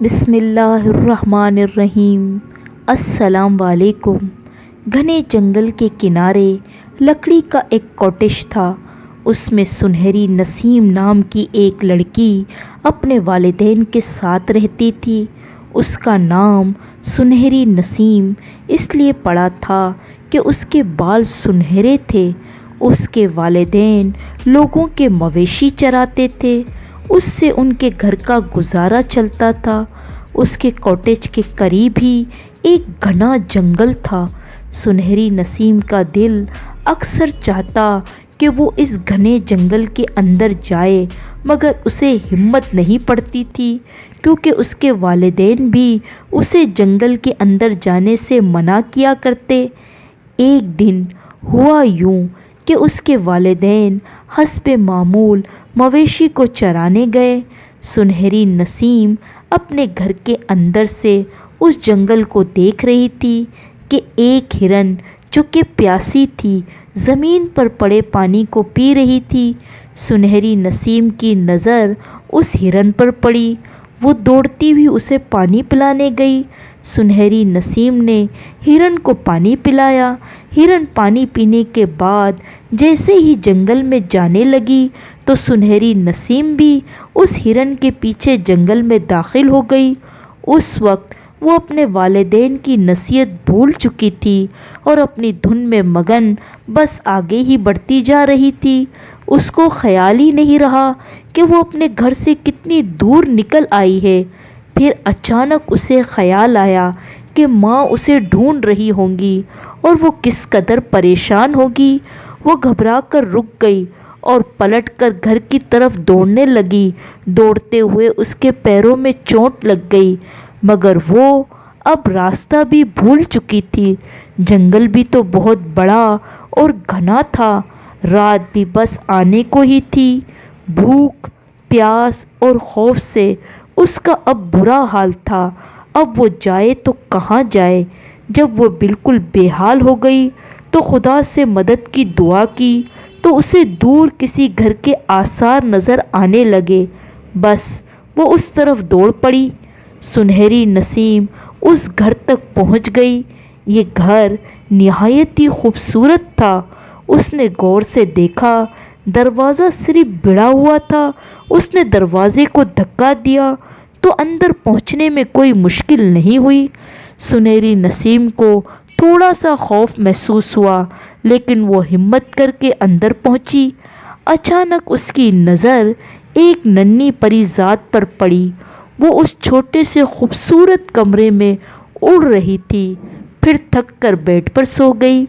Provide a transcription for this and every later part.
بسم اللہ الرحمن الرحیم۔ السلام علیکم۔ گھنے جنگل کے کنارے لکڑی کا ایک کاٹیج تھا۔ اس میں سنہری نسیم نام کی ایک لڑکی اپنے والدین کے ساتھ رہتی تھی۔ اس کا نام سنہری نسیم اس لیے پڑا تھا کہ اس کے بال سنہرے تھے۔ اس کے والدین لوگوں کے مویشی چراتے تھے، اس سے ان کے گھر کا گزارا چلتا تھا۔ اس کے کاٹیج کے قریب ہی ایک گھنا جنگل تھا۔ سنہری نسیم کا دل اکثر چاہتا کہ وہ اس گھنے جنگل کے اندر جائے، مگر اسے ہمت نہیں پڑتی تھی کیونکہ اس کے والدین بھی اسے جنگل کے اندر جانے سے منع کیا کرتے۔ ایک دن ہوا یوں کہ اس کے والدین حسب معمول مویشی کو چرانے گئے۔ سنہری نسیم اپنے گھر کے اندر سے اس جنگل کو دیکھ رہی تھی کہ ایک ہرن جو کہ پیاسی تھی زمین پر پڑے پانی کو پی رہی تھی۔ سنہری نسیم کی نظر اس ہرن پر پڑی، وہ دوڑتی ہوئی اسے پانی پلانے گئی۔ سنہری نسیم نے ہرن کو پانی پلایا۔ ہرن پانی پینے کے بعد جیسے ہی جنگل میں جانے لگی تو سنہری نسیم بھی اس ہرن کے پیچھے جنگل میں داخل ہو گئی۔ اس وقت وہ اپنے والدین کی نصیحت بھول چکی تھی اور اپنی دھن میں مگن بس آگے ہی بڑھتی جا رہی تھی۔ اس کو خیال ہی نہیں رہا کہ وہ اپنے گھر سے کتنی دور نکل آئی ہے۔ پھر اچانک اسے خیال آیا کہ ماں اسے ڈھونڈ رہی ہوں گی اور وہ کس قدر پریشان ہوگی۔ وہ گھبرا کر رک گئی اور پلٹ کر گھر کی طرف دوڑنے لگی۔ دوڑتے ہوئے اس کے پیروں میں چوٹ لگ گئی، مگر وہ اب راستہ بھی بھول چکی تھی۔ جنگل بھی تو بہت بڑا اور گھنا تھا، رات بھی بس آنے کو ہی تھی۔ بھوک، پیاس اور خوف سے اس کا اب برا حال تھا۔ اب وہ جائے تو کہاں جائے؟ جب وہ بالکل بے حال ہو گئی تو خدا سے مدد کی دعا کی تو اسے دور کسی گھر کے آثار نظر آنے لگے۔ بس وہ اس طرف دوڑ پڑی۔ سنہری نسیم اس گھر تک پہنچ گئی۔ یہ گھر نہایت ہی خوبصورت تھا۔ اس نے غور سے دیکھا، دروازہ صرف بڑھا ہوا تھا۔ اس نے دروازے کو دھکا دیا تو اندر پہنچنے میں کوئی مشکل نہیں ہوئی۔ سنہری نسیم کو تھوڑا سا خوف محسوس ہوا، لیکن وہ ہمت کر کے اندر پہنچی۔ اچانک اس کی نظر ایک ننھی پری ذات پر پڑی۔ وہ اس چھوٹے سے خوبصورت کمرے میں اڑ رہی تھی، پھر تھک کر بیڈ پر سو گئی۔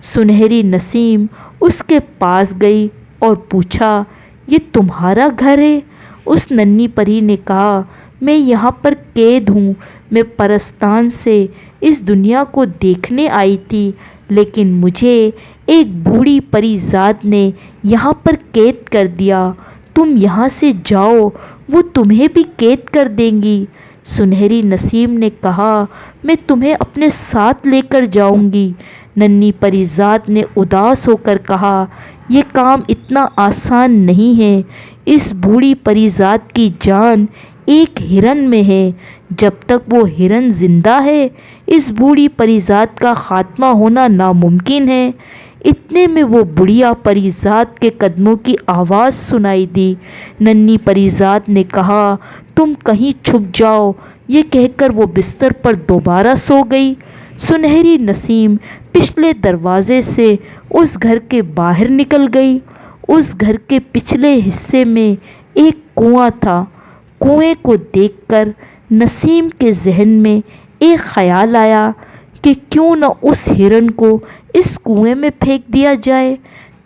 سنہری نسیم اس کے پاس گئی اور پوچھا، یہ تمہارا گھر ہے؟ اس ننھی پری نے کہا، میں یہاں پر قید ہوں۔ میں پرستان سے اس دنیا کو دیکھنے آئی تھی، لیکن مجھے ایک بوڑھی پری ذات نے یہاں پر قید کر دیا۔ تم یہاں سے جاؤ، وہ تمہیں بھی قید کر دیں گی۔ سنہری نسیم نے کہا، میں تمہیں اپنے ساتھ لے کر جاؤں گی۔ ننھی پری ذات نے اداس ہو کر کہا، یہ کام اتنا آسان نہیں ہے۔ اس بوڑھی پری ذات کی جان ایک ہرن میں ہے۔ جب تک وہ ہرن زندہ ہے اس بوڑھی پری ذات کا خاتمہ ہونا ناممکن ہے۔ اتنے میں وہ بڑھیا پری ذات کے قدموں کی آواز سنائی دی۔ ننھی پری ذات نے کہا، تم کہیں چھپ جاؤ۔ یہ کہہ کر وہ بستر پر دوبارہ سو گئی۔ سنہری نسیم پچھلے دروازے سے اس گھر کے باہر نکل گئی۔ اس گھر کے پچھلے حصے میں ایک کنواں تھا۔ کنویں کو دیکھ کر نسیم کے ذہن میں ایک خیال آیا کہ کیوں نہ اس ہرن کو اس کنویں میں پھینک دیا جائے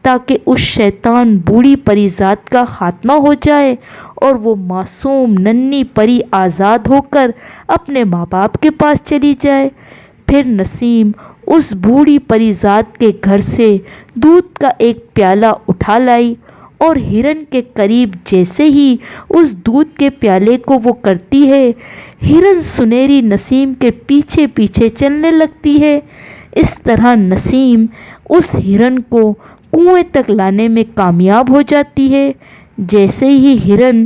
تاکہ اس شیطان بوڑھی پری ذات کا خاتمہ ہو جائے اور وہ معصوم ننھی پری آزاد ہو کر اپنے ماں باپ کے پاس چلی جائے۔ پھر نسیم اس بوڑھی پری ذات کے گھر سے دودھ کا ایک پیالہ اٹھا لائی اور ہرن کے قریب جیسے ہی اس دودھ کے پیالے کو وہ کرتی ہے، ہرن سنہری نسیم کے پیچھے پیچھے چلنے لگتی ہے۔ اس طرح نسیم اس ہرن کو کنویں تک لانے میں کامیاب ہو جاتی ہے۔ جیسے ہی ہرن